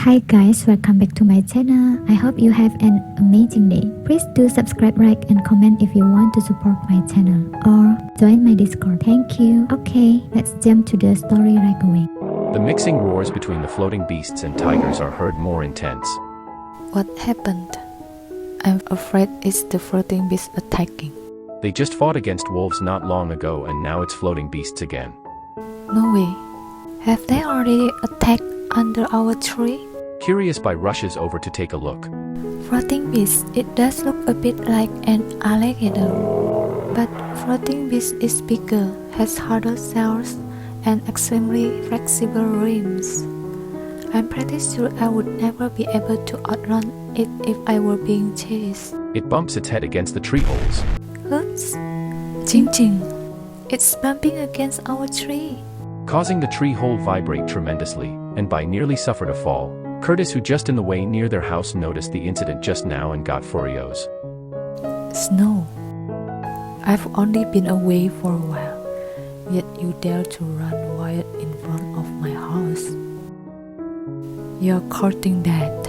Hi guys, welcome back to my channel. I hope you have an amazing day. Please do subscribe, like and comment if you want to support my channel or join my Discord. Thank you. Okay, let's jump to the story right away. The mixing roars between the floating beasts and tigers are heard more intense. What happened? I'm afraid it's the floating beast attacking. They just fought against wolves not long ago and now it's floating beasts again. No way. Have they already attacked under our tree? Curious By rushes over to take a look. Floating beast, it does look a bit like an alligator. But floating beast is bigger, has harder cells, and extremely flexible limbs. I'm pretty sure I would never be able to outrun it if I were being chased. It bumps its head against the tree holes. Oops! Jing Jing! It's bumping against our tree. Causing the tree hole vibrate tremendously, and Bai nearly suffered a fall. Curtis, who just in the way near their house, noticed the incident just now and got furious. Snow. I've only been away for a while, yet you dare to run wild in front of my house. You're courting that.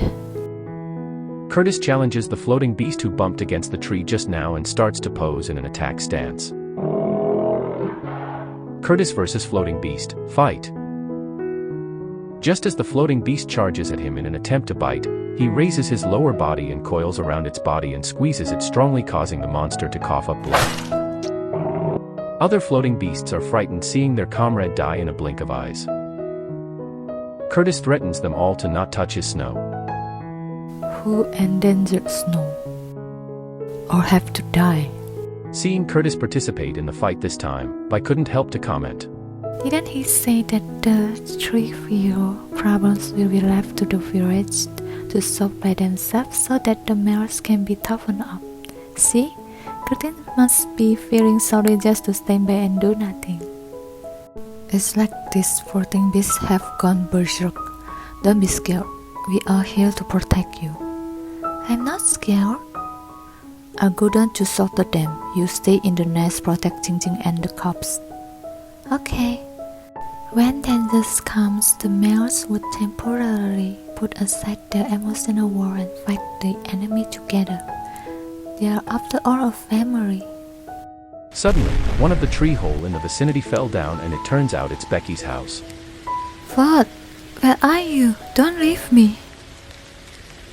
Curtis challenges the floating beast who bumped against the tree just now and starts to pose in an attack stance. Curtis versus floating beast, fight. Just as the floating beast charges at him in an attempt to bite, he raises his lower body and coils around its body and squeezes it strongly, causing the monster to cough up blood. Other floating beasts are frightened seeing their comrade die in a blink of eyes. Curtis threatens them all to not touch his Snow. Who endangered Snow? Or have to die? Seeing Curtis participate in the fight this time, Bai couldn't help to comment. Didn't he say that the trivial problems will be left to the village to solve by themselves so that the males can be toughened up? See? Curtis must be feeling sorry just to stand by and do nothing. It's like these floating beasts have gone berserk. Don't be scared. We are here to protect you. I'm not scared. I'll go down to shelter them. You stay in the nest, protect Jing Jing and the cubs. Okay. When danger comes, the males would temporarily put aside their emotional war and fight the enemy together. They are after all a family. Suddenly, one of the tree hole in the vicinity fell down and it turns out it's Becky's house. Ford, where are you? Don't leave me.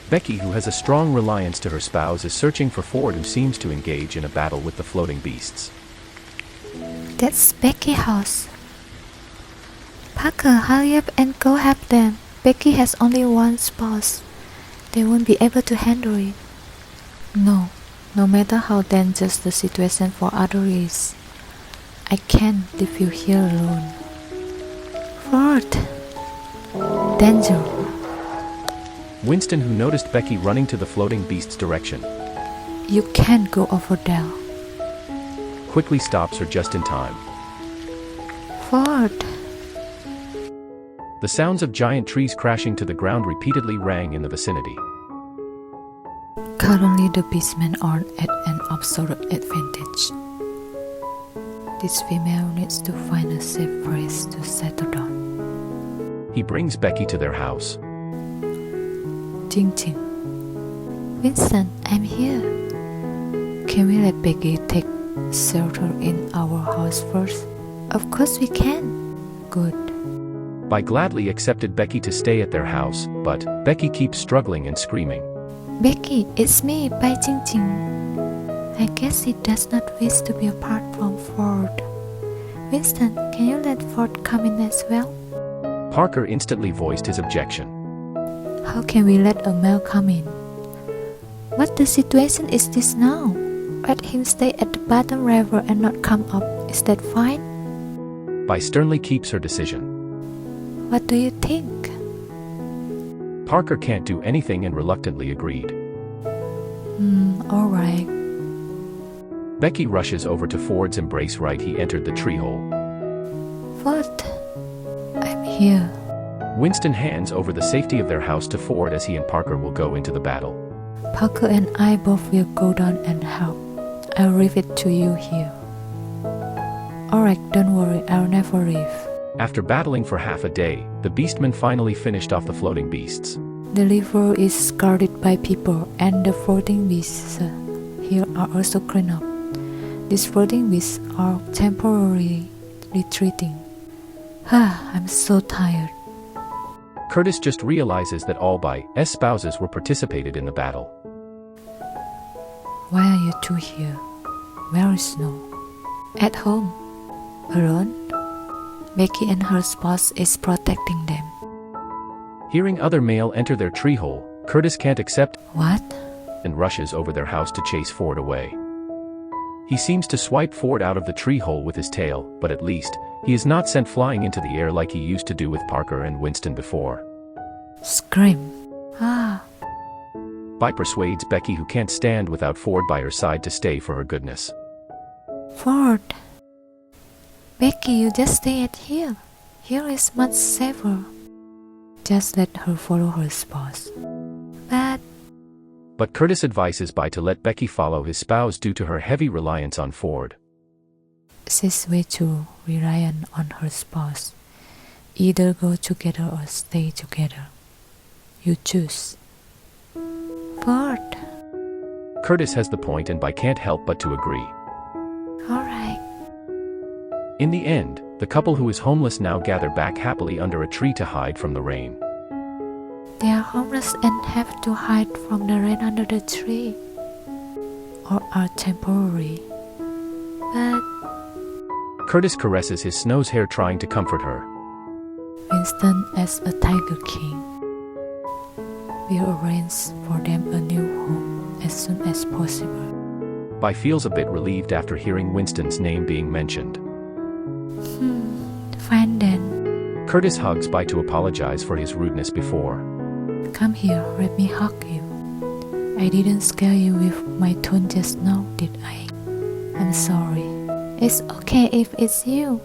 Becky, who has a strong reliance to her spouse, is searching for Ford, who seems to engage in a battle with the floating beasts. That's Becky's house. Parker, hurry up and go help them. Becky has only one spouse. They won't be able to handle it. No matter how dangerous the situation for others is, I can't leave you here alone. Ford! Danger! Winston, who noticed Becky running to the floating beast's direction, You can't go over there. quickly stops her just in time. Ford! The sounds of giant trees crashing to the ground repeatedly rang in the vicinity. Currently the beastmen are at an absolute advantage. This female needs to find a safe place to settle down. He brings Becky to their house. Jing Jing. Vincent, I'm here. Can we let Becky take shelter in our house first? Of course we can. Good. Bai gladly accepted Becky to stay at their house, but Becky keeps struggling and screaming. Becky, it's me, Bai Jing Jing. I guess he does not wish to be apart from Ford. Winston, can you let Ford come in as well? Parker instantly voiced his objection. How can we let a male come in? What the situation is this now? Let him stay at the bottom level and not come up. Is that fine? Bai sternly keeps her decision. What do you think? Parker can't do anything and reluctantly agreed. Alright. Becky rushes over to Ford's embrace right he entered the tree hole. Ford, I'm here. Winston hands over the safety of their house to Ford as he and Parker will go into the battle. Parker and I both will go down and help. I'll leave it to you here. Alright, don't worry, I'll never leave. After battling for half a day, the beastmen finally finished off the floating beasts. The river is guarded by people, and the floating beasts here are also cleaned up. These floating beasts are temporarily retreating. I'm so tired. Curtis just realizes that all by S spouses were participated in the battle. Why are you two here? Where is Snow? At home. Alone? Becky and her spouse is protecting them. Hearing other male enter their tree hole, Curtis can't accept What? and rushes over their house to chase Ford away. He seems to swipe Ford out of the tree hole with his tail, but at least, he is not sent flying into the air like he used to do with Parker and Winston before. Scream. Bite persuades Becky, who can't stand without Ford by her side, to stay for her goodness. Ford. Becky, you just stay at here. Here is much safer. Just let her follow her spouse. But Curtis advises Bai to let Becky follow his spouse due to her heavy reliance on Ford. She's way too reliant on her spouse. Either go together or stay together. You choose. Ford. Curtis has the point, and Bai can't help but to agree. Alright. In the end, the couple who is homeless now gather back happily under a tree to hide from the rain. They are homeless and have to hide from the rain under the tree. Or are temporary. But Curtis caresses his Snow's hair, trying to comfort her. Winston, as a Tiger King, will arrange for them a new home as soon as possible. Bai feels a bit relieved after hearing Winston's name being mentioned. Fine then. Curtis hugs Bai to apologize for his rudeness before. Come here, let me hug you. I didn't scare you with my tone just now, did I? I'm sorry. It's okay if it's you.